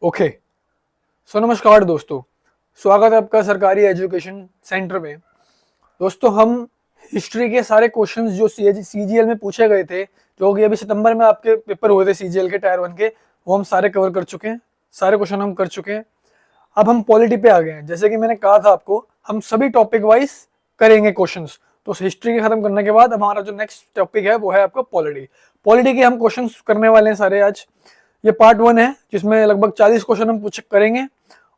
Okay. सो नमस्कार दोस्तों, स्वागत है आपका सरकारी एजुकेशन सेंटर में। दोस्तों, हम हिस्ट्री के सारे क्वेश्चंस जो सीजीएल में पूछे गए थे, जो कि अभी सितंबर में आपके पेपर हुए थे सीजीएल के टायर 1 के, वो हम सारे कवर कर चुके हैं। सारे क्वेश्चन हम कर चुके हैं। अब हम पॉलिटी पे आ गए हैं। जैसे कि मैंने कहा था आपको, हम सभी टॉपिक वाइज करेंगे क्वेश्चंस। तो हिस्ट्री के खत्म करने के बाद हमारा जो नेक्स्ट टॉपिक है वो है आपका पॉलिटी। पॉलिटी के हम क्वेश्चंस करने वाले हैं सारे आज। ये पार्ट 1 है, जिसमें लगभग 40 क्वेश्चन हम पूछ करेंगे,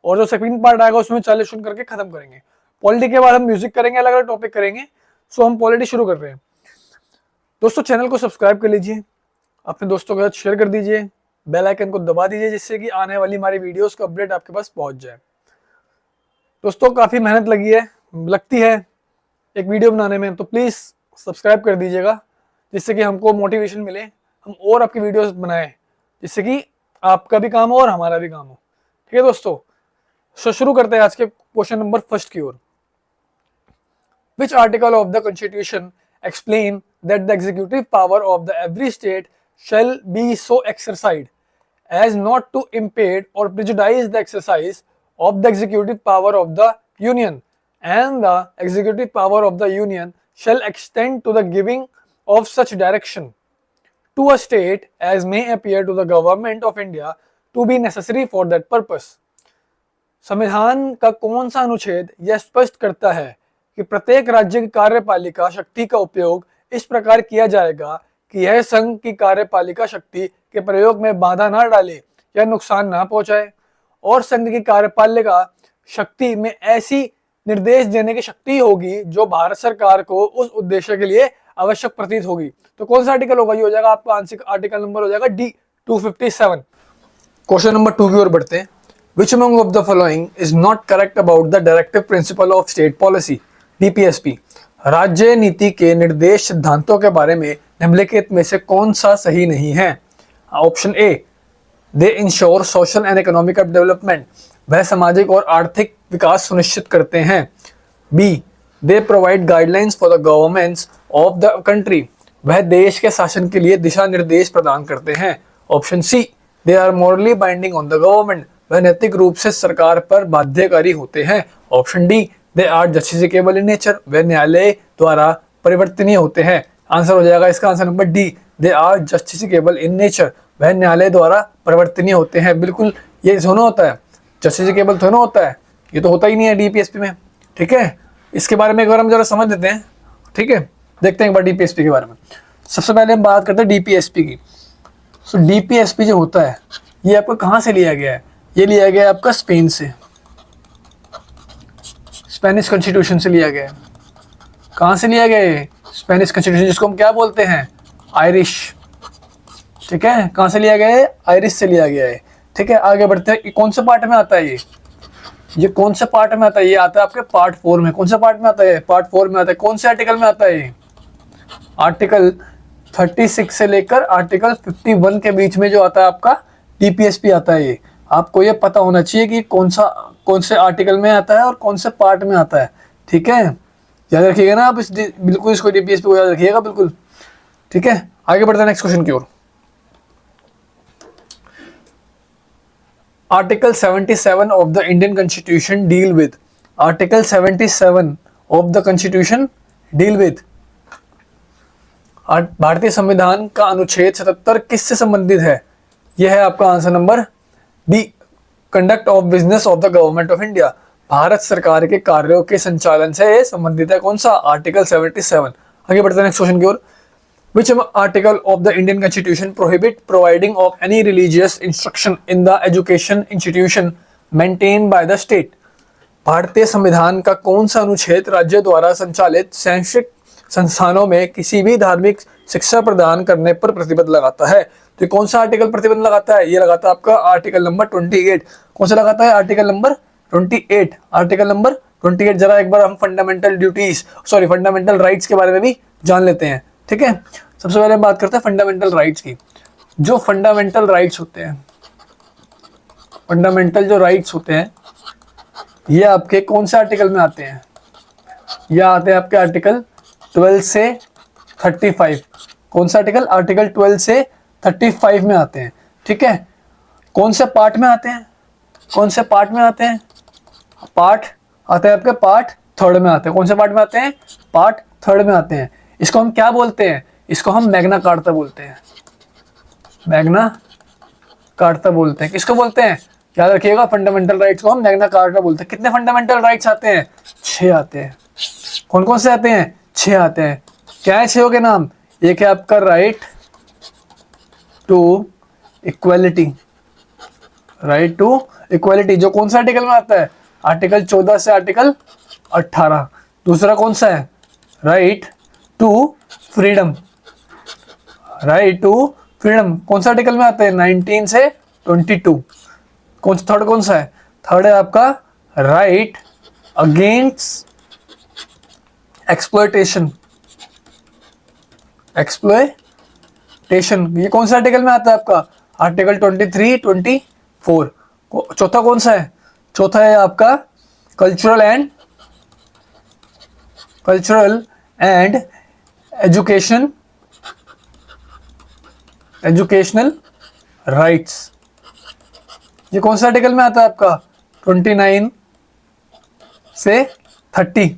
और जो सेकंड पार्ट आएगा उसमें 40 क्वेश्चन करके खत्म करेंगे। पॉलिटी के बाद हम म्यूजिक करेंगे, अलग अलग टॉपिक करेंगे। सो हम पॉलिटी शुरू कर रहे हैं। दोस्तों, चैनल को सब्सक्राइब कर लीजिए, अपने दोस्तों के साथ शेयर कर दीजिए, बेल आइकन को दबा दीजिए, जिससे कि आने वाली हमारी वीडियोस का अपडेट आपके पास पहुंच जाए। दोस्तों, काफी मेहनत लगती है एक वीडियो बनाने में, तो प्लीज सब्सक्राइब कर दीजिएगा, जिससे कि हमको मोटिवेशन मिले, हम और आपकी वीडियोस बनाएं, जिससे कि आपका भी काम हो और हमारा भी काम हो। ठीक है दोस्तों, शुरू करते हैं आज के क्वेश्चन नंबर फर्स्ट की ओर। Which article of the constitution explain that the executive power of the every state shall be so exercised as not to impede or prejudice the exercise of the executive power of the union, and the executive power of the union shall extend to the giving of such direction to a state as may appear to the government of India to be necessary for that purpose। संविधान का कौन सा अनुच्छेद यह स्पष्ट करता है कि प्रत्येक राज्य की कार्यपालिका शक्ति का उपयोग इस प्रकार किया जाएगा कि यह संघ की कार्यपालिका शक्ति के प्रयोग में बाधा न डाले या नुकसान न पहुंचाए, और संघ की कार्यपालिका शक्ति में ऐसी निर्देश देने की शक्ति होगी जो भारत सरकार को उस उद्देश्य के लिए आवश्यक प्रतीत होगी। तो कौन सा आर्टिकल होगा? ये हो जाएगा आपका आंसर। आर्टिकल नंबर हो जाएगा डी 257। क्वेश्चन नंबर 2 की ओर बढ़ते हैं। विच among of the following is not correct about the directive principle of state policy DPSP. राज्य नीति के निर्देश सिद्धांतों के बारे में निम्नलिखित में से कौन सा सही नहीं है? Option A, they ensure social and economic development, वह सामाजिक और आर्थिक विकास सुनिश्चित करते हैं। B, they provide guidelines for the governments of the country, वह देश के शासन के लिए दिशा निर्देश प्रदान करते हैं। Option C, they are morally binding on the government, वह नैतिक रूप से सरकार पर बाध्यकारी होते हैं। Option D, they are justiciable in nature, वे न्यायालय द्वारा परिवर्तनीय होते हैं। आंसर हो जाएगा इसका answer number D, they are justiciable in nature, वह न्यायालय द्वारा परिवर्तनीय होते हैं। बिल्कुल, ये दोनों होता है, जस्टिफिकेबल दोनों होता है, ये तो होता ही नहीं है डीपीएसपी में। ठीक है, इसके बारे में एक बार हम जरा समझ लेते हैं। ठीक है, देखते हैं एक बार डीपीएसपी के बारे में। सबसे पहले हम बात करते हैं डीपीएसपी की। सो डीपीएसपी जो होता है, ये आपको कहाँ से लिया गया है? ये लिया गया है आपका स्पेन से, स्पेनिश कॉन्स्टिट्यूशन से लिया गया है। कहाँ से लिया गया है? स्पेनिश कॉन्स्टिट्यूशन, जिसको हम क्या बोलते हैं? आयरिश। ठीक है, कहाँ से लिया गया है? आयरिश से लिया गया है। ठीक है, आगे बढ़ते हैं। कौन से पार्ट में आता है ये कौन से पार्ट में आता है? ये आता है आपके पार्ट 4 में। कौन सा पार्ट में आता है? पार्ट 4 में आता है। कौन से आर्टिकल में आता है? आर्टिकल 36 से लेकर आर्टिकल 51 के बीच में जो आता है आपका डीपीएसपी आता है। ये आपको ये पता होना चाहिए कि कौन से आर्टिकल में आता है और कौन से पार्ट में आता है। ठीक है, याद रखिएगा ना आप, बिल्कुल इसको डीपीएसपी को याद रखिएगा बिल्कुल। ठीक है, आगे बढ़ते हैं नेक्स्ट क्वेश्चन की ओर। Article 77 of the Indian constitution deal with. Article 77 of the constitution deal with. भारतीय संविधान का अनुच्छेद 77 किससे संबंधित है? यह है आपका answer number D, conduct of business of the government of India, Bharat सरकार के कार्यों के संचालन से संबंधित है। कौन सा? आर्टिकल 77। आगे बढ़ते हैं नेक्स्ट क्वेश्चन की ओर। Which article of the Indian Constitution prohibit providing of any religious instruction in the education institution maintained by the state? भारतीय संविधान का कौन सा अनुच्छेद राज्य द्वारा संचालित शैक्षिक संस्थानों में किसी भी धार्मिक शिक्षा प्रदान करने पर प्रतिबंध लगाता है? तो कौन सा आर्टिकल प्रतिबंध लगाता है? ये लगाता है आपका आर्टिकल नंबर 28। कौन सा लगाता है? Article number 28। Article number 28। जरा एक बार हम फंडामेंटल राइट्स के बारे में भी जान लेते हैं। ठीक है, सबसे पहले हम बात करते हैं फंडामेंटल राइट्स की। जो फंडामेंटल राइट्स होते हैं, फंडामेंटल जो राइट्स होते हैं, ये आपके कौन से आर्टिकल में आते हैं? ये आते हैं आपके आर्टिकल 12 से 35। कौन सा आर्टिकल? आर्टिकल 12 से 35 में आते हैं। ठीक है, कौन से पार्ट में आते हैं? कौन से पार्ट में आते हैं? पार्ट आते हैं आपके पार्ट थर्ड में आते हैं। कौन से पार्ट में आते हैं? पार्ट थर्ड में आते हैं। इसको हम क्या बोलते हैं? इसको हम मैग्ना कार्टा बोलते हैं। मैग्ना कार्टा बोलते हैं। किसको बोलते हैं? याद रखिएगा, फंडामेंटल राइट्स को हम मैग्ना कार्टा बोलते हैं। कितने फंडामेंटल राइट्स आते हैं? 6 आते हैं। कौन कौन से आते हैं? 6 आते हैं। क्या है 6 के नाम? एक है आपका right to equality, right to equality, जो कौन सा आर्टिकल में आता है? आर्टिकल 14 से आर्टिकल 18। दूसरा कौन सा है? Right to freedom, right to freedom कौन सा आर्टिकल में आता है? 19 से 22। थर्ड कौन सा है? थर्ड है आपका राइट अगेंस्ट एक्सप्लॉयटेशन, एक्सप्लॉयटेशन ये कौन सा आर्टिकल में आता है आपका? आर्टिकल 23, 24। चौथा कौन सा है? चौथा है आपका कल्चरल एंड एजुकेशनल राइट्स। ये कौन सा आर्टिकल में आता है आपका? 29 से 30,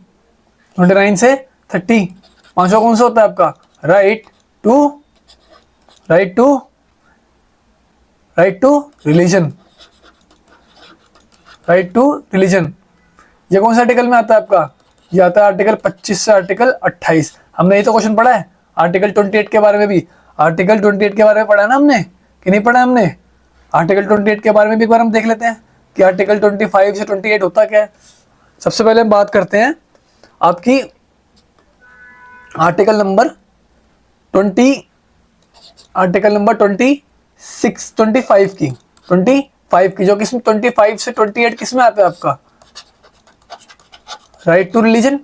29 से 30। पांचवा कौन सा होता है आपका? Right to religion, right to religion. ये कौन सा आर्टिकल में आता है आपका? ये आता है आर्टिकल 25 से आर्टिकल 28। हमने ये तो क्वेश्चन पढ़ा है आर्टिकल 28 के बारे में भी। आर्टिकल 28 के बारे में पढ़ा है ना हमने कि नहीं पढ़ा हमने? आर्टिकल 28 के बारे में भी एक बार हम देख लेते हैं कि आर्टिकल 25 से 28 होता क्या है। सबसे पहले हम बात करते हैं आपकी आर्टिकल नंबर 25 की, जो किसमें 25 से 28 किसमें आता है आपका? Right to religion,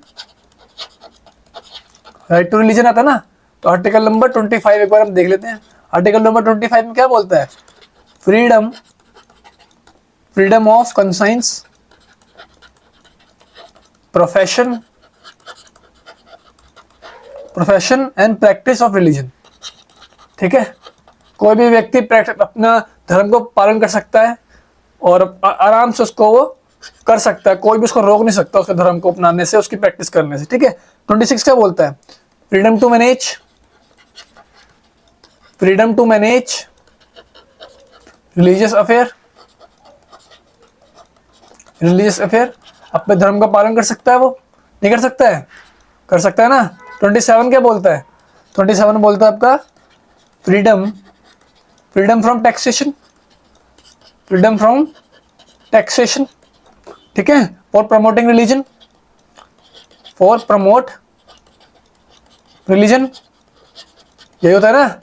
right to religion आता है ना। तो आर्टिकल नंबर 25 एक बार हम देख लेते हैं। आर्टिकल नंबर 25 में क्या बोलता है? Freedom of conscience, profession and practice of religion. ठीक है, कोई भी व्यक्ति अपना धर्म को पालन कर सकता है और आराम से उसको वो कर सकता है। कोई भी उसको रोक नहीं सकता उसके धर्म को अपनाने से, उसकी प्रैक्टिस करने से। ठीक है, 26 क्या बोलता है? Freedom to manage religious affair. अपने धर्म का पालन कर सकता है वो? नहीं कर सकता है? कर सकता है ना। 27 क्या बोलता है? 27 बोलता है आपका फ्रीडम फ्रॉम टैक्सेशन। ठीक है, फॉर प्रमोट रिलीजन, यही होता है ना।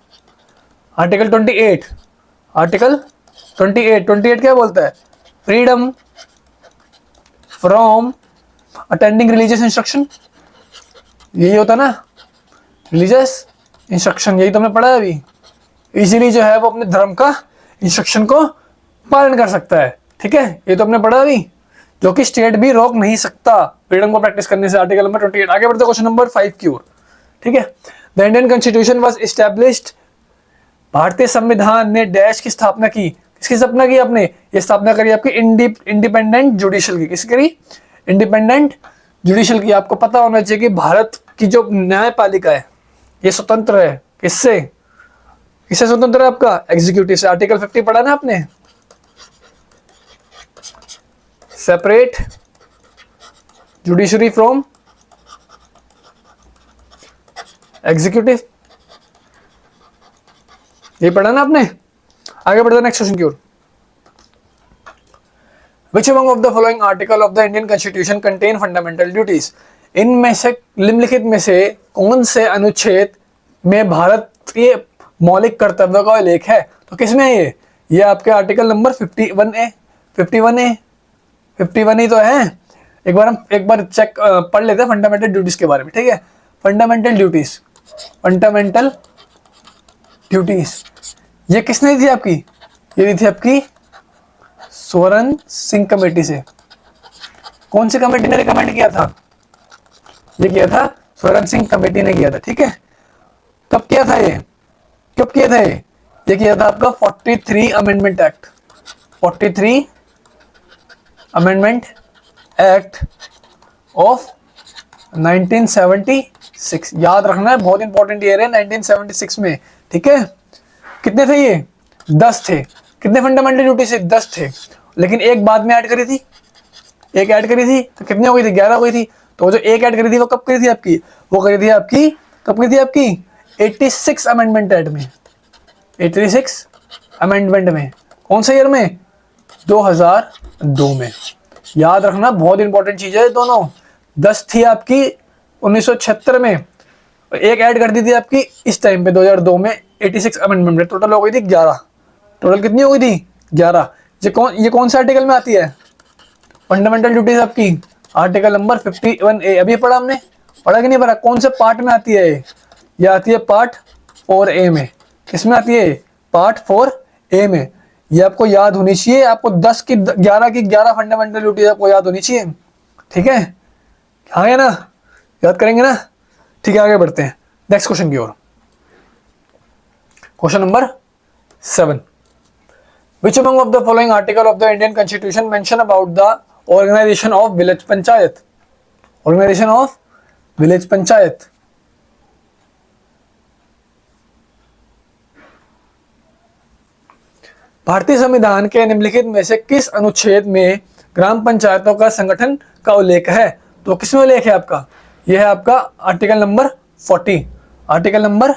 आर्टिकल 28 क्या बोलता है? Freedom from attending religious instruction, यही होता है ना, रिलीजियस इंस्ट्रक्शन। यही तो हमने पढ़ा है अभी। इजीली जो है वो अपने धर्म का इंस्ट्रक्शन को पालन कर सकता है। ठीक है, ये तो हमने पढ़ा अभी, जो कि स्टेट भी रोक नहीं सकता फ्रीडम को प्रैक्टिस करने से। Article number 28। आगे बढ़ते क्वेश्चन नंबर 5 की ओर। ठीक है, the Indian constitution was established, भारतीय संविधान ने डैश की स्थापना की। किसकी स्थापना की आपने? ये स्थापना करी आपकी इंडिपेंडेंट जुडिशल की। किसकी करी? इंडिपेंडेंट जुडिशल की। आपको पता होना चाहिए कि भारत की जो न्यायपालिका है ये स्वतंत्र है। किससे स्वतंत्र है? आपका एग्जीक्यूटिव से। आर्टिकल 50 पढ़ा ना आपने, सेपरेट जुडिशरी फ्रॉम एग्जीक्यूटिव, ये पढ़ा ना आपने। आगे बढ़ते नेक्स्ट क्वेश्चन की ओर। Which among of the following article of the Indian Constitution contain fundamental duties? इनमें से निम्नलिखित में से कौन से अनुच्छेद में भारत के मौलिक कर्तव्यों का उल्लेख है? तो किसमें है ये आपके आर्टिकल नंबर 51 ही तो है। एक बार चेक पढ़ लेते हैं फंडामेंटल ड्यूटीज के बारे में। ठीक है, फंडामेंटल ड्यूटीज ये किसने दी थी आपकी? ये दी थी आपकी स्वर्ण सिंह कमेटी से। कौन सी कमेटी ने रिकमेंड किया था? ये किया था स्वर्ण सिंह कमेटी ने किया था। ठीक है, कब किया था ये? ये किया था आपका 43 amendment act, 43 amendment act of 1976, याद रखना है, बहुत इंपॉर्टेंट ईयर है 1976 में, ठीक है। कितने थे ये? 10 थे। कितने फंडामेंटल ड्यूटी थे? 10 थे, लेकिन एक बाद में ऐड करी थी, एक ऐड करी थी तो कितनी हो गई थी? 11 हो गई थी। तो जो एक ऐड करी थी वो कब करी थी आपकी? वो करी थी आपकी, कब करी थी आपकी? 86 अमेंडमेंट एक्ट में, 86 अमेंडमेंट में। कौन से ईयर में? 2002 में। याद रखना, बहुत इंपॉर्टेंट चीज है ये दोनों। 10 थी आपकी 1976 में, एक ऐड कर दी थी आपकी इस टाइम पे 2002 में 86 अमेंडमेंट में। टोटल हो गई थी 11। टोटल कितनी हो गई थी? 11। ये कौन से आर्टिकल में आती है? फंडामेंटल ड्यूटीज आपकी आर्टिकल नंबर 51A। अभी पढ़ा हमने, पढ़ा कि नहीं पढ़ा? कौन से पार्ट में आती है ये आती है पार्ट 4A में। किसमें आती है? पार्ट 4A में। ये आपको याद होनी चाहिए। आपको 10 की 11 की 11 फंडामेंटल ड्यूटीज आपको याद होनी चाहिए, ठीक है। हाँ है ना, याद करेंगे ना, ठीक है। आगे बढ़ते हैं नेक्स्ट क्वेश्चन की ओर। Question number 7, Which among of the following article of the Indian Constitution mention about the organization of village panchayat? Organization of village panchayat. भारतीय संविधान के निम्नलिखित में से किस अनुच्छेद में ग्राम पंचायतों का संगठन का उल्लेख है? तो किसमें उल्लेख है आपका? यह है आपका आर्टिकल नंबर 40, आर्टिकल नंबर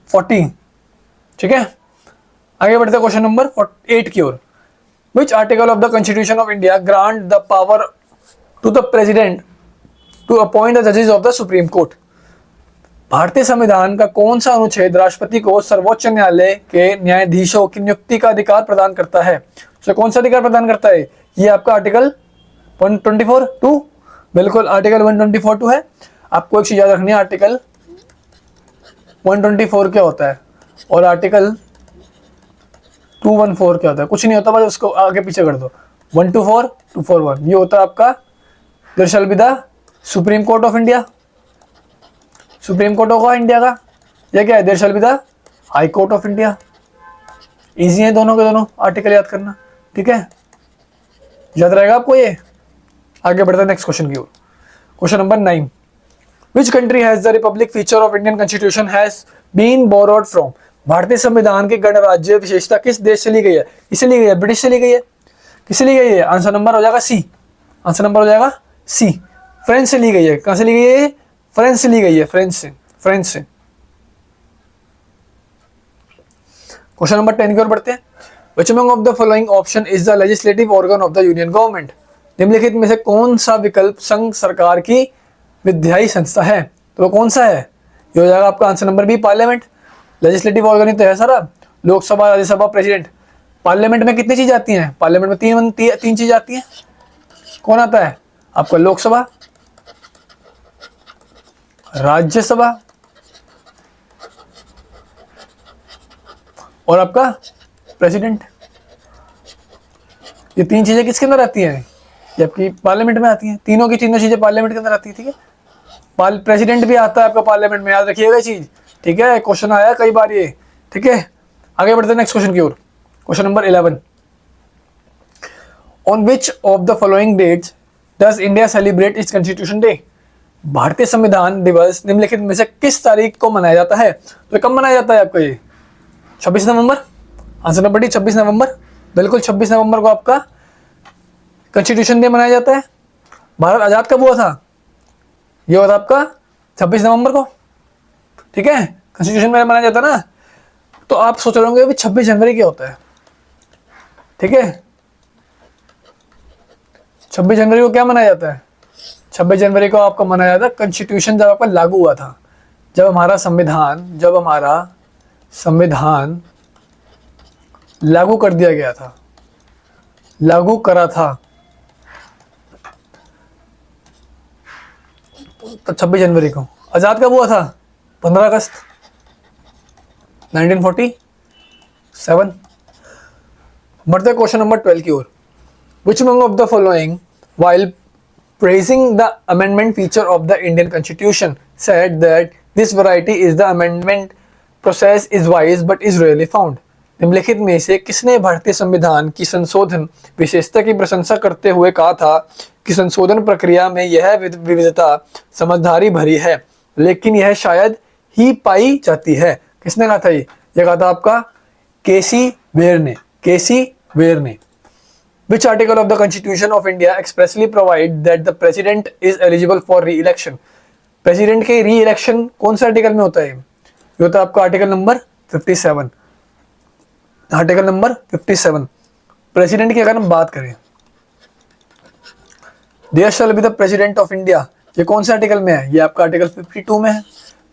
40, ठीक है। आगे बढ़ते हैं क्वेश्चन नंबर 8 की ओर। Which article of the Constitution of India grant the power to the President to appoint the judges of the Supreme Court? भारतीय संविधान का कौन सा अनुच्छेद राष्ट्रपति को सर्वोच्च न्यायालय के न्यायाधीशों की नियुक्ति का अधिकार प्रदान करता है? तो कौन सा अधिकार प्रदान करता है? ये आपका आर्टिकल 124(2), बिल्कुल आर्टिकल 124(2) है। आपको एक चीज याद रखनी है, आर्टिकल 124 क्या होता है और आर्टिकल 214 क्या होता है? कुछ नहीं होता, बस उसको आगे पीछे कर दो। 124, 241 ये होता है आपका there shall be the supreme court of India. Supreme court होगा इंडिया का। यह क्या है? There shall be the high court of India. Easy है दोनों के दोनों आर्टिकल याद करना, ठीक है, याद रहेगा आपको ये। आगे बढ़ते हैं नेक्स्ट क्वेश्चन की ओर। Question number 9, which country has the republic feature of Indian constitution has been borrowed from? भारतीय संविधान की गणराज्य विशेषता किस देश से ली गई है? किसे ली गई है? ब्रिटिश से ली गई है। किसे ली गई है? आंसर नंबर हो जाएगा सी, आंसर नंबर हो जाएगा सी। फ्रेंच से ली गई है। कहां से ली गई है? फ्रेंच से ली गई है, फ्रेंच से, फ्रेंच से। क्वेश्चन नंबर 10 की ओर बढ़ते हैं। Which among of the following option is the legislative organ of the union government? निम्नलिखित में से कौन सा विकल्प संघ सरकार की विधायी संस्था है? तो वो कौन सा है? ये हो जाएगा आपका answer number B, parliament. Legislative organ ही तो है सारा, लोकसभा, राज्यसभा, प्रेसिडेंट। पार्लियामेंट में कितनी चीज आती हैं? पार्लियामेंट में तीन चीज आती हैं। कौन आता है आपका? लोकसभा, राज्यसभा और आपका प्रेसिडेंट। ये तीन चीजें किसके अंदर आती हैं? ये आपकी पार्लियामेंट में आती हैं। तीनों की तीनों चीजें पार्लियामेंट के अंदर आती है, ठीक है। प्रेसिडेंट भी आता है आपका पार्लियामेंट में, याद रखिएगा चीज, ठीक है। क्वेश्चन आया कई बार ये, ठीक है। आगे बढ़ते हैं नेक्स्ट क्वेश्चन की ओर। Question number 11, on which of the following dates does India celebrate its constitution day? भारतीय संविधान दिवस निम्नलिखित में से किस तारीख को मनाया जाता है? तो कब मनाया जाता है आपका ये? 26 नवंबर। आंसर नंबर डी, 26 नवंबर, बिल्कुल 26 नवंबर को आपका कॉन्स्टिट्यूशन डे मनाया जाता है। भारत आजाद कब हुआ था? ये हुआ था आपका 26 नवंबर को, ठीक है। कॉन्स्टिट्यूशन डे मनाया जाता है ना। तो आप सोच रहे होंगे अभी 26 जनवरी क्या होता है, ठीक है। 26 जनवरी को क्या मनाया जाता है? 26 जनवरी को आपका मनाया जाता है कॉन्स्टिट्यूशन जब आपका लागू हुआ था, जब हमारा संविधान लागू कर दिया गया था, लागू करा था, तो 26 जनवरी को। आजाद कब हुआ था? 15 अगस्त 1947। बढ़ते क्वेश्चन नंबर 12 की ओर। Which among of the following, while praising the amendment feature of the Indian Constitution, said that this variety is the amendment process is wise but is rarely found? निम्नलिखित में से किसने भारतीय संविधान की संशोधन विशेषता की प्रशंसा करते हुए कहा था कि संशोधन प्रक्रिया में यह विविधता समझदारी भरी है, लेकिन यह शायद ही पाई जाती है? किसने कहा था ये कहा था आपका केसी वेयर ने। केसी वेयर ने। Which article of the Constitution of India expressly provide that the president is eligible for re-election? President के री इलेक्शन कौन सा आर्टिकल में होता है? ये होता है आपका article number 57। Article number 57। President की अगर हम बात करें, there shall be the president of India, ये कौन से आर्टिकल में है? ये आपका आर्टिकल 52 में है।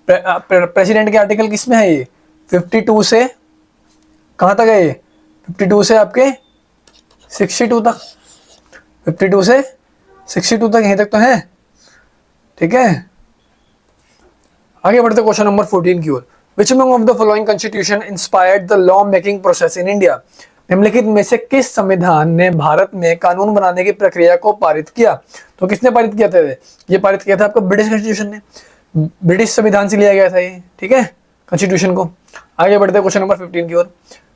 प्रेसिडेंट के आर्टिकल किस में है? ये 52 से कहां तक है? ये 52 से आपके 62 तक। 52 से 62 तक, यहीं तक तो है। ठीक है, आगे बढ़ते क्वेश्चन नंबर 14 की ओर। Which among of the following constitution inspired the law making process in India? निम्नलिखित में से किस संविधान ने भारत में कानून बनाने की प्रक्रिया को पारित किया? तो किसने पारित किया था? ये पारित किया था आपका ब्रिटिश कॉन्स्टिट्यूशन ने। ब्रिटिश संविधान से लिया गया था ये, ठीक है, कॉन्स्टिट्यूशन को। आगे बढ़ते क्वेश्चन नंबर 15 की ओर।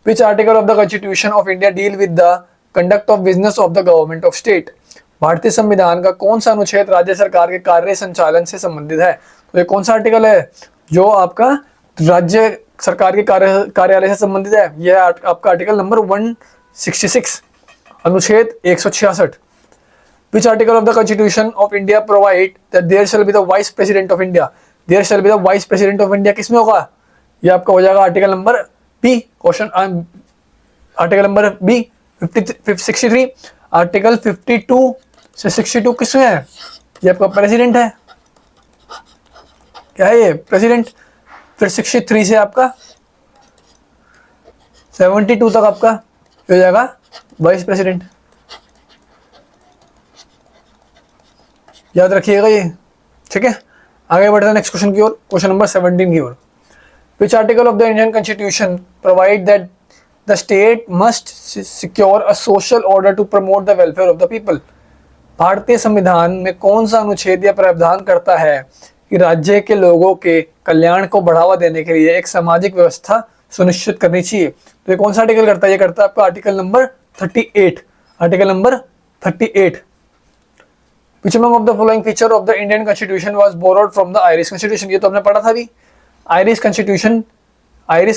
Which article of the Constitution of India deal with the conduct of business of the government of state? भारतीय संविधान का कौन सा अनुच्छेद राज्य सरकार के कार्य संचालन से संबंधित है? तो ये कौन सा आर्टिकल है जो आपका राज्य सरकार के कार्यालय से संबंधित है? यह आपका आर्टिकल नंबर 166, अनुच्छेद 166। Which article of the Constitution of India provide that there shall be the vice president of India? There shall be the vice president of India किसमें होगा? ये आपका हो जाएगा article number B. Question article number B 63। Article 52 से 62 किसमें है? ये आपका प्रेसिडेंट है। क्या है ये? प्रेसिडेंट। फिर 63 से आपका 72 तक आपका हो जाएगा वाइस प्रेसिडेंट। याद रखिएगा ये, ठीक है। आगे बढ़ते हैं नेक्स्ट क्वेश्चन की ओर, क्वेश्चन नंबर 17 की ओर। Which article of the Indian Constitution provide that the state must secure a social order to promote the welfare of the people? भारतीय संविधान में कौन सा अनुच्छेद या प्रावधान करता है कि राज्य के लोगों के कल्याण को बढ़ावा देने के लिए एक सामाजिक व्यवस्था सुनिश्चित करनी चाहिए? तो ये कौन सा आर्टिकल करता है? ये करता है आपका article number 38। Article number 38। Which among of the following feature of the Indian Constitution was borrowed from the Irish Constitution? ये तो हमने पढ़ा था अभी। आयरिश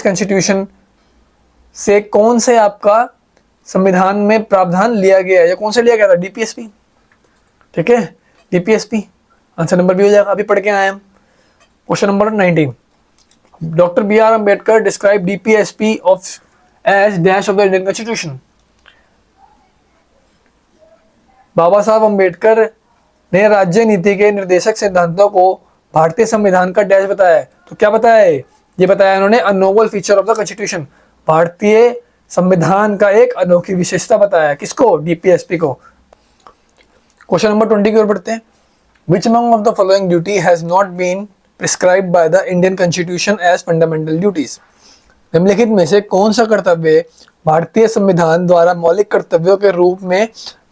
कॉन्स्टिट्यूशन से कौन से आपका संविधान में प्रावधान लिया गया है? या कौन से लिया गया था? डीपीएसपी, ठीक है, डीपीएसपी। आंसर नंबर बी हो जाएगा, अभी पढ़ के आए हम। Question number 19। Doctor B R Ambedkar describe DPSP of as dash of the Indian constitution. Baba Saheb Ambedkar ने राज्य नीति के निर्देशक सिद्धांतों को भारतीय संविधान का डैश बताया है। तो क्या बताया है? ये बताया उन्होंने अ Nobel feature of the constitution, भारतीय संविधान का एक अनोखी विशेषता बताया। किसको? डीपीएसपी को। क्वेश्चन नंबर 20 की ओर बढ़ते हैं। Which among of the following duty has not been prescribed by the Indian Constitution as fundamental duties? निम्नलिखित में से कौन सा कर्तव्य भारतीय संविधान द्वारा मौलिक कर्तव्यों के रूप में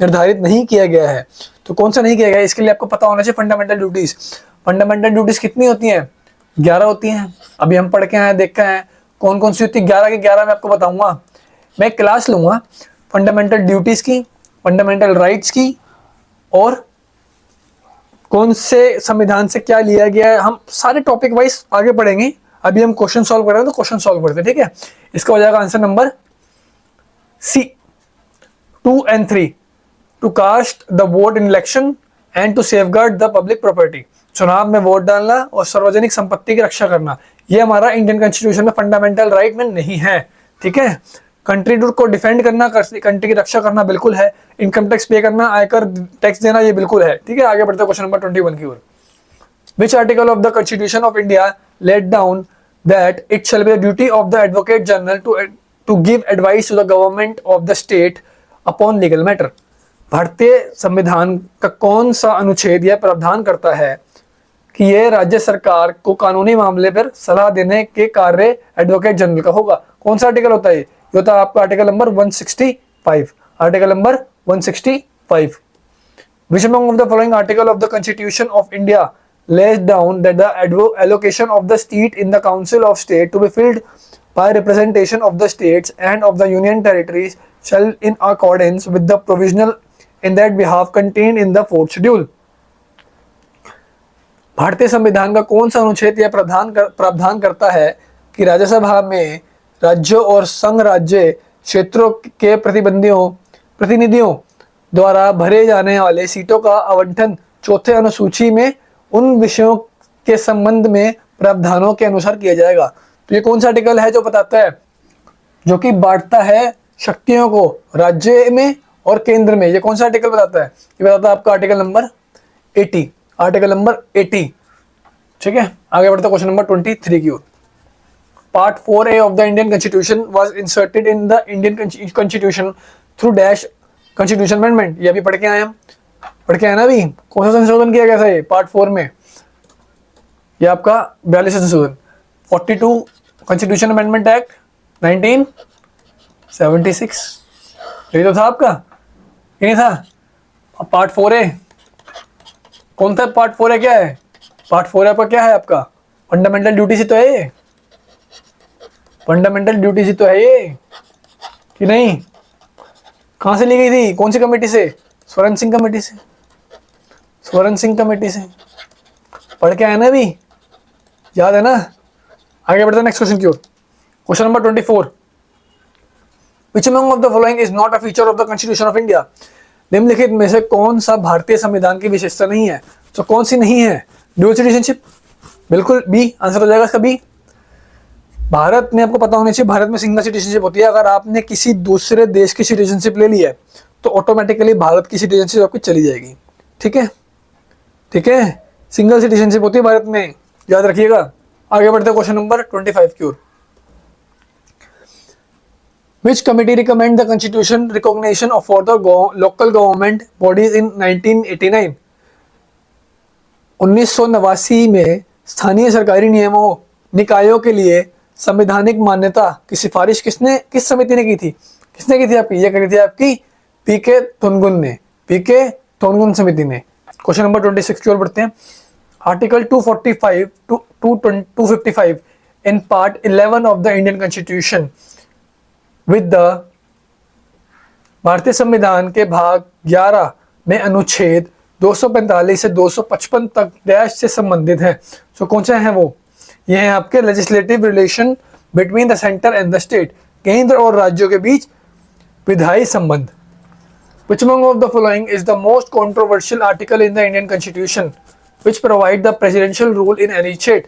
निर्धारित नहीं किया गया है? तो कौन सा नहीं किया गया? इसके लिए आपको पता होना चाहिए फंडामेंटल ड्यूटीज। फंडामेंटल ड्यूटीज कितनी होती हैं? 11 होती हैं। अभी हम पढ़ के आए, देख के आए कौन कौन सी होती है। 11 की 11 मैं आपको बताऊंगा। मैं क्लास लूंगा फंडामेंटल ड्यूटीज की, फंडामेंटल राइट्स की, और कौन से संविधान से क्या लिया गया है। हम सारे टॉपिक वाइज आगे पढ़ेंगे। अभी हम क्वेश्चन सॉल्व कर रहे हैं, तो क्वेश्चन सॉल्व करते हैं, ठीक है। इसका हो जाएगा answer number C 2 and 3। To cast the vote in election and to safeguard the public property. चुनाव में वोट डालना और सार्वजनिक संपत्ति की रक्षा करना, ये हमारा इंडियन कॉन्स्टिट्यूशन में फंडामेंटल राइट में नहीं है, ठीक है। कंट्री को डिफेंड करना, कंट्री की रक्षा करना बिल्कुल है। इनकम टैक्स पे करना, आयकर टैक्स देना, ये बिल्कुल है, ठीक है। आगे बढ़ते क्वेश्चन नंबर 21 की ओर। Which article of the Constitution of India laid down that it shall be the duty of the Advocate General to give advice to the government of the state upon legal matter? भारतीय संविधान का कौन सा अनुच्छेद यह प्रावधान करता है कि यह राज्य सरकार को कानूनी मामले पर सलाह देने के कार्य एडवोकेट जनरल का होगा? कौन सा आर्टिकल होता है? ये होता है आपका article number 165। Article number 165। Which among of the following article of the Constitution of India lays down that the allocation of the seat in the Council of State to be filled by representation of the states and of the union territories shall in accordance with the provisional in that behalf contained in the 4th schedule। भारतीय संविधान का कौन सा अनुच्छेद यह प्रावधान करता है कि राज्यसभा में राज्यों और संघ राज्य क्षेत्रों के प्रतिनिधियों द्वारा भरे जाने वाले सीटों का आवंटन चौथे अनुसूची में उन विषयों के संबंध में प्रावधानों के अनुसार किया जाएगा। तो ये कौन सा आर्टिकल है जो बताता है, जो कि बांटता है शक्तियों को राज्य में और केंद्र में? ये कौन सा आर्टिकल बताता है? ये बताता है आपका आर्टिकल नंबर 80, आर्टिकल नंबर 80। ठीक है, आगे बढ़ते क्वेश्चन नंबर 23 की ओर। Part 4A of the Indian constitution was inserted in the Indian constitution through dash constitution amendment. ये अभी पढ़ के आए हम, पढ़ के आए ना अभी। कौन सा संशोधन किया गया था ये पार्ट 4 में? ये आपका 42 संशोधन, 42 कॉन्स्टिट्यूशन अमेंडमेंट एक्ट 1976। यही तो था आपका, ये नहीं था? अब पार्ट 4A कौन था? पार्ट 4A क्या है? पार्ट 4 आपका क्या है? आपका फंडामेंटल ड्यूटी से तो है ये, फंडामेंटल ड्यूटी से तो है ये कि नहीं? कहां से ली गई थी? कौन सी कमेटी से? स्वर्ण सिंह कमेटी से, स्वर्ण सिंह कमेटी से। पढ़ के आया ना अभी, याद है ना? आगे बढ़ते हैं नेक्स्ट क्वेश्चन की ओर। Question number 24। Which among of the following is not a feature of the Constitution of India? निम्नलिखित में से कौन सा भारतीय संविधान की विशेषता नहीं है? तो कौन सी नहीं है? ड्यूअल सिटीजनशिप, बिल्कुल बी आंसर हो जाएगा इसका, बी। भारत में आपको पता होना चाहिए, भारत में सिंगल सिटीजनशिप होती है। अगर आपने किसी दूसरे देश की सिटीजनशिप ले ली है तो ऑटोमेटिकली भारत की सिटीजनशिप आपकी चली जाएगी। ठीक है, ठीक है, सिंगल सिटीजनशिप होती है भारत में, याद रखिएगा। आगे बढ़ते क्वेश्चन नंबर 25 की ओर। Which committee recommend the constitution recognition of for the local government bodies in 1989? 1989 में स्थानीय सरकारी नियमों निकायों के लिए संवैधानिक मान्यता की सिफारिश किस समिति ने की थी? किसने की थी आपकी? ये करी थी आपकी पीके थोनगुन ने, पीके थोनगुन समिति ने। क्वेश्चन नंबर 26 की ओर बढ़ते हैं। Article 245 to 255 in part 11 of the Indian Constitution with the भारतीय संविधान के भाग 11 में अनुच्छेद 245 से 255 तक डैश से संबंधित है। तो कौन से हैं वो? ये हैं आपके legislative relation between the centre and the state, केंद्र और राज्यों के बीच विधायी संबंध। Which among of the following is the most controversial article in the Indian Constitution which provide the presidential rule in any state?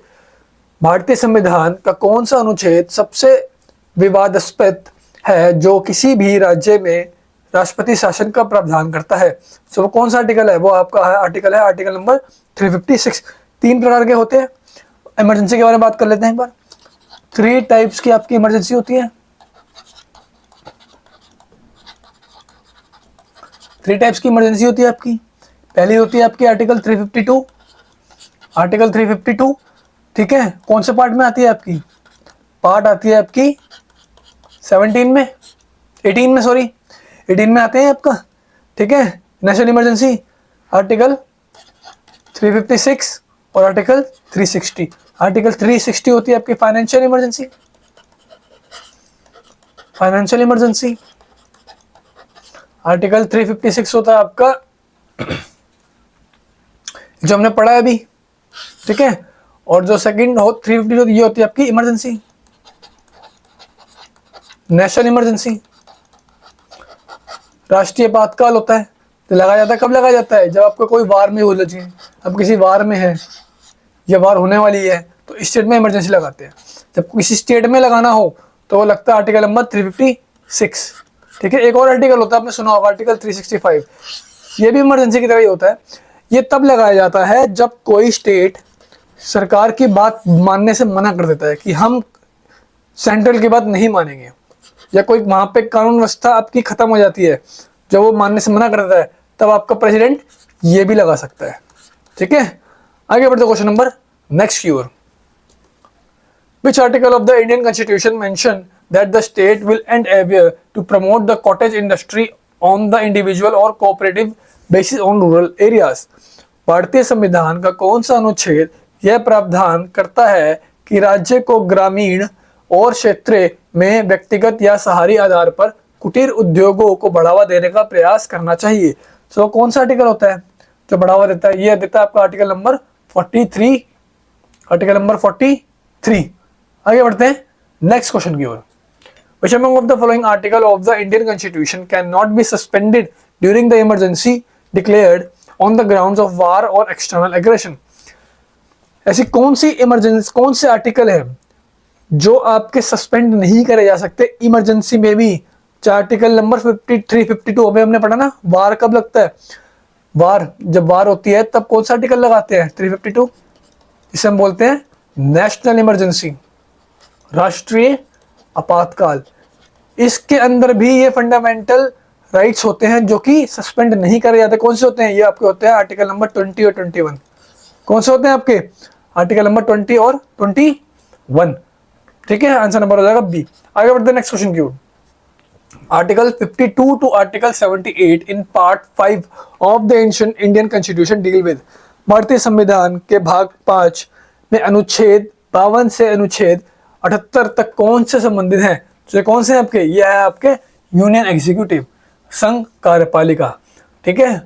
भारतीय संविधान का कौन सा अनुच्छेद सबसे विवादास्पद है जो किसी भी राज्य में राष्ट्रपति शासन का प्रावधान करता है? सो वो कौन सा आर्टिकल है? वो आपका है आर्टिकल नंबर 356। 3 प्रकार के होते हैं। इमरजेंसी के बारे में बात कर लेते हैं एक बार। 3 टाइप्स की आपकी इमरजेंसी होती है। 3 टाइप्स की इमरजेंसी होती है आपकी। पहली होती है आपकी आर्टिकल 352, आर्टिकल 352। ठीक है, कौन से पार्ट में आती है आपकी? पार्ट आती है आपकी 17 में, 18 में, सॉरी 18 में आते हैं आपका। ठीक है, नेशनल इमरजेंसी आर्टिकल 356 और आर्टिकल 360। आर्टिकल 360 होती है आपकी financial emergency, financial emergency. Article 356 होता है आपका जो हमने पढ़ा है अभी। ठीक है, और जो सेकंड 350 ये होती है आपकी इमरजेंसी, नेशनल इमरजेंसी। राष्ट्रीय आपातकाल होता है, तो लगाया जाता है, कब लगाया जाता है? जब आपको कोई वार में उलझ जाए, अब किसी वार में है या वार होने वाली है तो स्टेट में इमरजेंसी लगाते हैं। जब किसी स्टेट में लगाना हो तो वो लगता है आर्टिकल नंबर 356। ठीक है, एक और आर्टिकल होता है, आपने सुना होगा आर्टिकल 365। ये भी इमरजेंसी की तरह ही होता है। ये तब लगाया जाता है जब कोई स्टेट सरकार की बात मानने से मना कर देता है कि हम सेंट्रल की बात नहीं मानेंगे, या कोई वहां पे कानून व्यवस्था आपकी खत्म हो जाती है, जब वो मानने से मना कर देता है तब आपका प्रेसिडेंट ये भी लगा सकता है। ठीक है, आगे बढ़ते क्वेश्चन नंबर नेक्स्ट की ओर। Which article of the Indian Constitution mention that the state will endeavor to promote the cottage industry on the individual or cooperative basis on rural areas? भारतीय संविधान का कौन सा अनुच्छेद यह प्रावधान करता है कि राज्य को ग्रामीण और क्षेत्र में व्यक्तिगत या सहारी आधार पर कुटीर उद्योगों को बढ़ावा देने का प्रयास करना चाहिए। तो कौन सा आर्टिकल होता है जो बढ़ावा देता है? ये देता है आपका आर्टिकल नंबर 43। Article number 43। आगे बढ़ते हैं नेक्स्ट क्वेश्चन की ओर। Which among of the following article of the Indian Constitution cannot be suspended during the emergency declared on the grounds of war or external aggression? ऐसी कौन सी emergency, कौन से article है जो आपके सस्पेंड नहीं करे जा सकते इमरजेंसी में भी? आर्टिकल नंबर 53, 52 अभी हमने पढ़ा ना, वार कब लगता है? वार, जब वार होती है तब कौन सा आर्टिकल लगाते हैं? 352। इसे हम बोलते हैं नेशनल इमरजेंसी, राष्ट्रीय आपातकाल। इसके अंदर भी ये फंडामेंटल राइट्स होते हैं जो कि सस्पेंड नहीं करे जाते। कौन से होते हैं? ये आपके होते हैं आर्टिकल नंबर 20 और 21। कौन से होते हैं आपके? आर्टिकल नंबर 20 और 21। ठीक है, आंसर नंबर हो जाएगा बी। आगे बढ़ते हैं नेक्स्ट क्वेश्चन की ओर। Article 52 to article 78 in part 5 of the ancient Indian constitution deal with. भारतीय संविधान के भाग 5 में अनुच्छेद 52 से अनुच्छेद 78 तक कौन से संबंधित हैं? तो ये कौन से हैं आपके? ये है आपके यूनियन एग्जीक्यूटिव, संघ कार्यपालिका। ठीक है,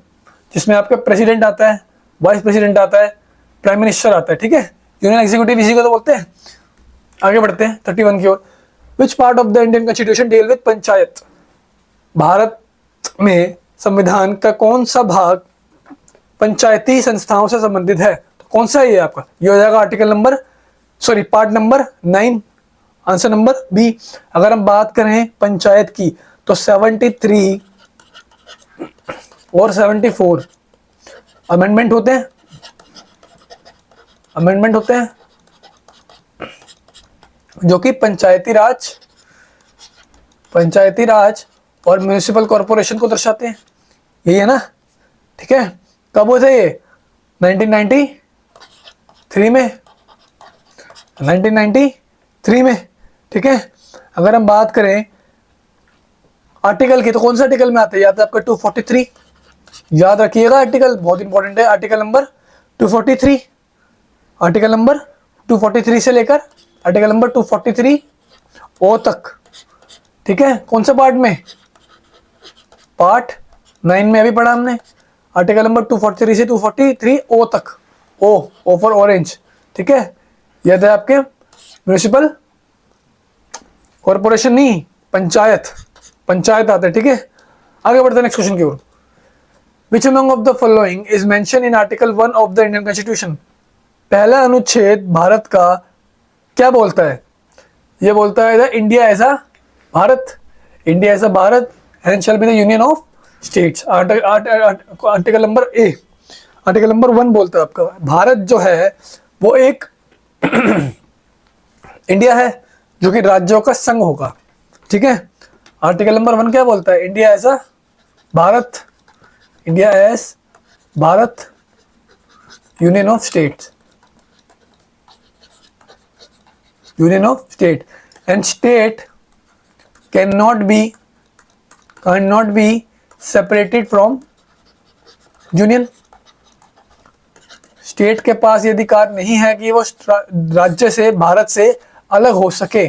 जिसमें आपका प्रेसिडेंट आता है, वाइस प्रेसिडेंट आता है, प्राइम मिनिस्टर आता है। ठीक है, यूनियन एग्जीक्यूटिव इसी को तो बोलते हैं। आगे बढ़ते हैं 31 की ओर। Which part of the Indian constitution deal with panchayat? Bharat में संविधान का कौन सा भाग पंचायती संस्थाओं से संबंधित है? तो कौन सा है ये आपका? ये हो जाएगा article number, sorry, part number 9, answer number B. अगर हम बात करें पंचायत की तो 73 और 74 अमेंडमेंट होते हैं, अमेंडमेंट होते हैं जो कि पंचायती राज और म्युनिसिपल कॉर्पोरेशन को दर्शाते हैं। यही है ना? ठीक है, कब हुए थे ये? 1993 में, 1993 में। ठीक है, अगर हम बात करें आर्टिकल की तो कौन सा आर्टिकल में आते हैं? याद है आपका 243। याद रखिएगा, आर्टिकल बहुत इंपॉर्टेंट है। आर्टिकल नंबर 243, आर्टिकल नंबर 243 से लेकर आर्टिकल नंबर 243 ओ तक। ठीक है, कौन से पार्ट में? पार्ट 9 में अभी पढ़ा हमने। आर्टिकल नंबर 243 से 243 ओ तक। O for orange. ठीक है, याद है आपके म्युनिसिपल कॉर्पोरेशन नहीं, पंचायत आते हैं। ठीक है, आगे बढ़ते हैं नेक्स्ट क्वेश्चन की ओर। Which among of the following is mention in article 1 of the Indian constitution? पहला अनुच्छेद भारत का क्या बोलता है? ये बोलता है India as a Bharat, India as a Bharat and shall be the union of states. Article number A, article number 1 बोलता है आपका भारत जो है वो एक इंडिया है जो कि राज्यों का संघ होगा। ठीक है, आर्टिकल नंबर 1 क्या बोलता है? India as a Bharat, India as Bharat, union of states, union of state, and state can not be separated from union. State के पास ये अधिकार नहीं है कि वो राज्य से, भारत से अलग हो सके।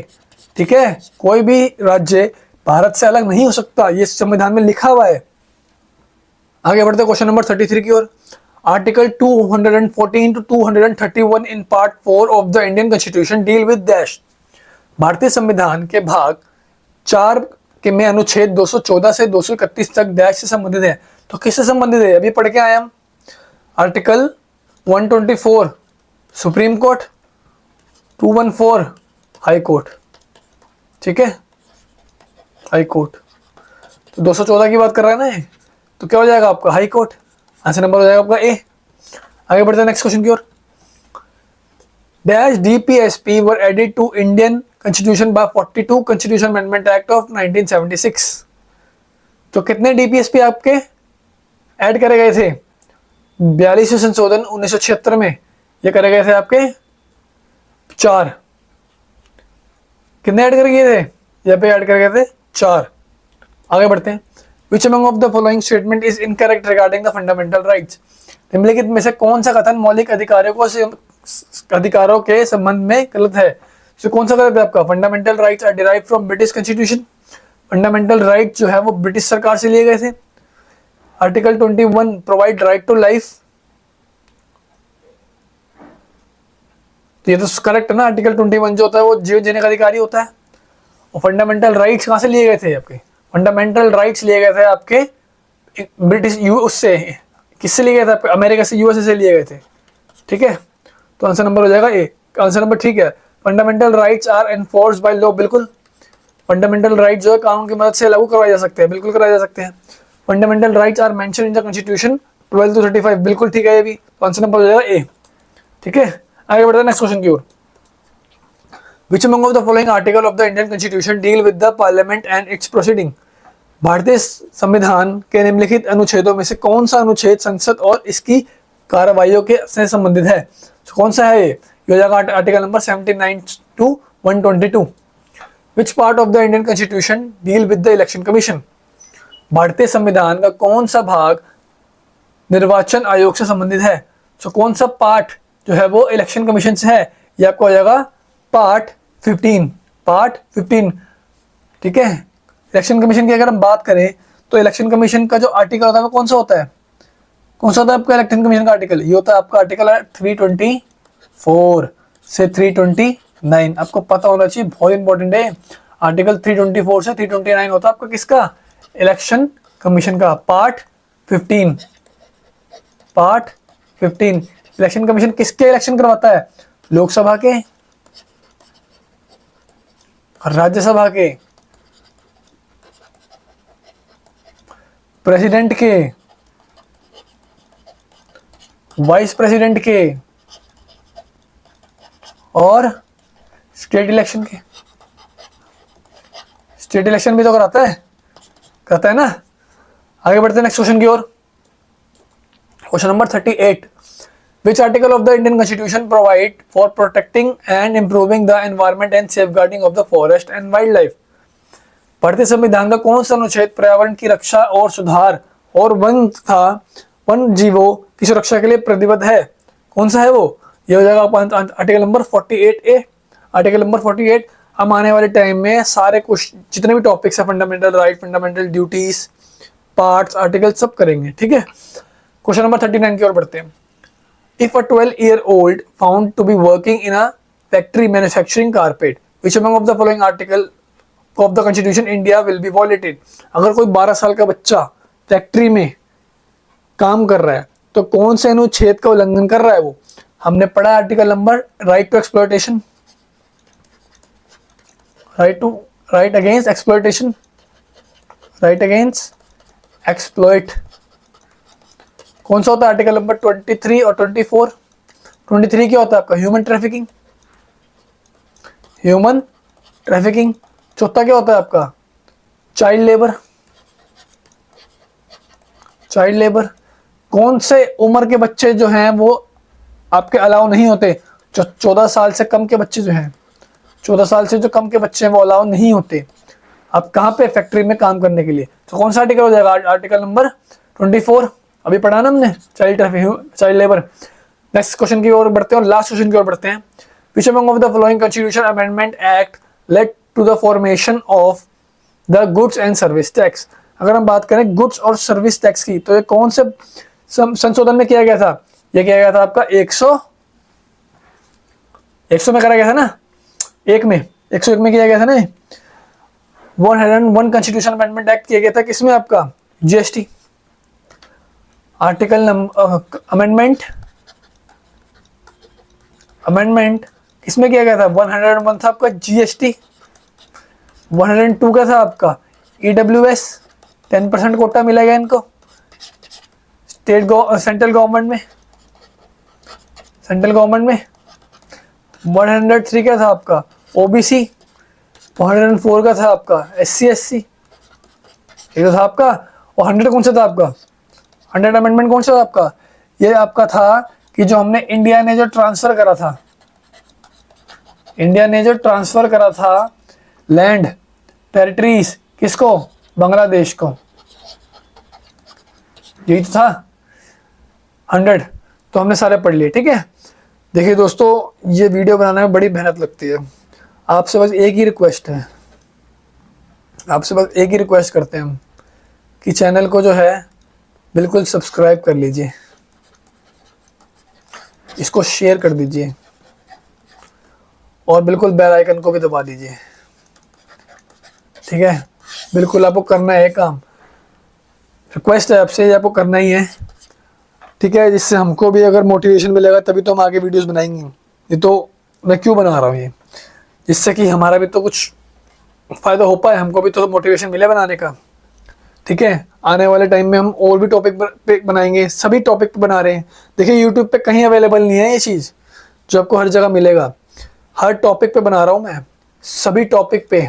ठीक है, कोई भी राज्य भारत से अलग नहीं हो सकता, ये संविधान में लिखा हुआ है। आगे बढ़ते क्वेश्चन नंबर 33 की ओर। Article 214 to 231 in part 4 of the Indian constitution deal with dash. भारतीय संविधान के भाग 4 के में अनुच्छेद 214 से 231 तक डैश से संबंधित है। तो किससे संबंधित है? अभी पढ़ के आए हम। Article 124 supreme court, 214 high court. ठीक है, हाई कोर्ट। तो 214 की बात कर रहा है ना ये, तो क्या हो जाएगा आपका? High court. आंसर नंबर हो जाएगा आपका ए। आगे बढ़ते हैं नेक्स्ट क्वेश्चन की ओर। Dash DPSP were added to Indian constitution by 42 constitution amendment act of 1976। तो कितने डीपीएसपी आपके ऐड करे गए थे? 42वें संशोधन 1976 में ये करे गए थे आपके 4। कितने ऐड कर गए थे? यहाँ पे ऐड कर गए थे 4। आगे बढ़ते हैं। Which among of the following statement is incorrect regarding the fundamental rights? निम्नलिखित में से कौन सा कथन मौलिक अधिकारों के संबंध में गलत है? तो कौन सा गलत है आपका? Fundamental rights are derive from British constitution. Fundamental right जो है वो ब्रिटिश सरकार से लिए गए थे। Article 21 provide right to life, तो ये तो करेक्ट है ना। आर्टिकल 21 जो होता है वो जीवन जीने का अधिकारी होता है। और फंडामेंटल राइट्स कहाँ से लिए गए थे आपके? फंडामेंटल राइट्स लिए गए थे आपके ब्रिटिश उससे, किससे लिए गए थे आपके? अमेरिका से, यूएसए से लिए गए थे। ठीक है, तो आंसर नंबर हो जाएगा ए। आंसर नंबर ठीक है। Fundamental rights are enforced by law, बिल्कुल। फंडामेंटल राइट जो है कानून की मदद से लागू करवाए जा सकते हैं, बिल्कुल कराए जा सकते हैं। Fundamental rights are mention in the constitution 12 to 35, बिल्कुल ठीक है ये भी। तो आंसर नंबर हो जाएगा ए। ठीक है, आगे बढ़ते हैं नेक्स्ट क्वेश्चन की ओर। Which among of the following article of the Indian Constitution deal with the Parliament and its proceeding? भारतीय संविधान के निम्नलिखित अनुच्छेदों में से कौन सा अनुच्छेद संसद और इसकी कार्रवाइयों के से संबंधित है? तो कौन सा है ये? हो जाएगा article number 79 to 122। Which part of the Indian Constitution deal with the Election Commission? भारतीय संविधान का कौन सा भाग निर्वाचन आयोग से संबंधित है? तो कौन सा पार्ट जो है वो इलेक्शन कमीशन से है? ये आपको हो जाएगा पार्ट 15, पार्ट 15। ठीक है, इलेक्शन कमीशन की अगर हम बात करें तो इलेक्शन कमीशन का जो आर्टिकल होता है वो कौन सा होता है? कौन सा होता है आपका इलेक्शन कमीशन का आर्टिकल? ये होता है आपका आर्टिकल 324 से 329। आपको पता होना चाहिए, बहुत इंपॉर्टेंट है। आर्टिकल 324 से 329 होता है आपका किसका? इलेक्शन कमीशन का। Part 15, part 15। इलेक्शन कमीशन किसके इलेक्शन करवाता है? लोकसभा के, राज्यसभा के, प्रेसिडेंट के, वाइस प्रेसिडेंट के और स्टेट इलेक्शन के। स्टेट इलेक्शन भी तो करता है ना। आगे बढ़ते हैं नेक्स्ट क्वेश्चन की ओर। Question number 38। Which article of the Indian Constitution provide for protecting and improving the environment and safeguarding of the forest and wildlife? भारतीय संविधान का कौन सा अनुच्छेद पर्यावरण की रक्षा और सुधार और वन तथा वन जीवों की सुरक्षा के लिए प्रतिबद्ध है? कौन सा है वो? ये हो जाएगा article number 48A। Article number 48। हम आने वाले टाइम में सारे कुछ जितने भी टॉपिक्स है, fundamental right, fundamental duties, parts, article सब करेंगे। ठीक है, क्वेश्चन नंबर 39 की ओर बढ़ते हैं। If a 12-year-old found to be working in a factory manufacturing carpet, which among of the following article of the Constitution India will be violated? अगर कोई 12 साल का बच्चा फैक्ट्री में काम कर रहा है तो कौन से अनुच्छेद का उल्लंघन कर रहा है वो? हमने पढ़ा article number right to exploitation, right against exploitation, right against exploit. कौन सा होता है आर्टिकल नंबर 23 और 24? 23 क्या होता है आपका? Human trafficking, human trafficking. चौथा क्या होता है आपका? Child labour, child labour. कौन से उम्र के बच्चे जो हैं वो आपके अलाउ नहीं होते? जो 14 साल से कम के बच्चे जो हैं, 14 साल से जो कम के बच्चे हैं वो अलाउ नहीं होते अब कहाँ पे? फैक्ट्री में काम करने के लिए। तो कौन सा आर्टिकल हो जाएगा? Article number 24। अभी पढ़ा ना हमने, child trafficking, child labour. Next question की ओर बढ़ते हैं और लास्ट क्वेश्चन की ओर बढ़ते हैं। Which among of the following Constitution Amendment Act led to the formation of the Goods and Service Tax? अगर हम बात करें गुड्स और सर्विस टैक्स की तो ये कौन से संशोधन में किया गया था? ये किया गया था आपका 100 में करा गया था ना, 101 में किया गया था ना। 101 कॉन्स्टिट्यूशन अमेंडमेंट एक्ट किया गया था किसमें? आपका जीएसटी। आर्टिकल अमेंडमेंट किसमें किया गया था? 101 था आपका जीएसटी। 102 का था आपका ईडब्ल्यूएस, 10% कोटा मिलेगा इनको सेंट्रल गवर्नमेंट में। 103 का था आपका ओबीसी। 104 का था आपका एससी एससी, ये तो था आपका। और 100 कौन सा था आपका? 100 अमेंडमेंट कौन सा था आपका? ये आपका था कि जो हमने इंडिया ने जो ट्रांसफर करा था लैंड टेरिटरीज, किसको? बांग्लादेश को। यही तो था 100। तो हमने सारे पढ़ लिए। ठीक है, देखिए दोस्तों, ये वीडियो बनाने में बड़ी मेहनत लगती है आपसे बस एक ही रिक्वेस्ट है, आपसे बस एक ही रिक्वेस्ट करते हैं हम कि चैनल को जो है बिल्कुल सब्सक्राइब कर लीजिए, इसको शेयर कर दीजिए और बिल्कुल बेल आइकन को भी दबा दीजिए। ठीक है, बिल्कुल आपको करना है काम, रिक्वेस्ट है आपसे, आपको करना ही है। ठीक है, जिससे हमको भी अगर मोटिवेशन मिलेगा तभी तो हम आगे वीडियोस बनाएंगे। ये तो मैं क्यों बना रहा हूँ ये, जिससे कि हमारा भी तो कुछ फ़ायदा हो पाए, हमको भी तो मोटिवेशन मिले बनाने का। ठीक है, आने वाले टाइम में हम और भी टॉपिक पे बनाएंगे, सभी टॉपिक पे बना रहे हैं। देखिए यूट्यूब पे कहीं अवेलेबल नहीं है ये चीज़ जो आपको हर जगह मिलेगा। हर टॉपिक पे बना रहा हूँ मैं, सभी टॉपिक पे,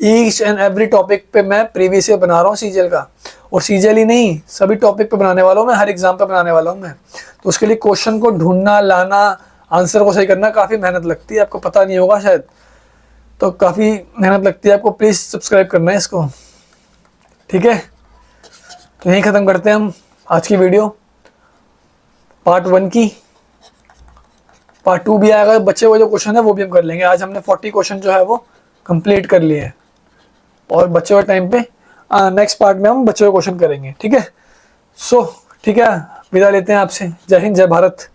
ईच एंड एवरी टॉपिक पे मैं प्रीवियस ईयर बना रहा हूँ सीजीएल का। और सीजीएल ही नहीं, सभी टॉपिक पे बनाने वाला हूँ मैं, हर एग्जाम पे बनाने वाला हूँ मैं। तो उसके लिए क्वेश्चन को ढूंढना, लाना, आंसर को सही करना काफ़ी मेहनत लगती है, आपको पता नहीं होगा शायद, तो काफ़ी मेहनत लगती है आपको। प्लीज़ सब्सक्राइब करना है इसको। ठीक है, तो यहीं ख़त्म करते हैं हम आज की वीडियो पार्ट 1 की। पार्ट 2 भी आएगा, बचे हुए जो क्वेश्चन है वो भी हम कर लेंगे। आज हमने 40 क्वेश्चन जो है वो कंप्लीट कर लिए हैं और बचे हुए टाइम पे नेक्स्ट पार्ट में हम बचे हुए क्वेश्चन करेंगे। ठीक है, सो ठीक है, विदा लेते हैं आपसे। जय हिंद, जय भारत।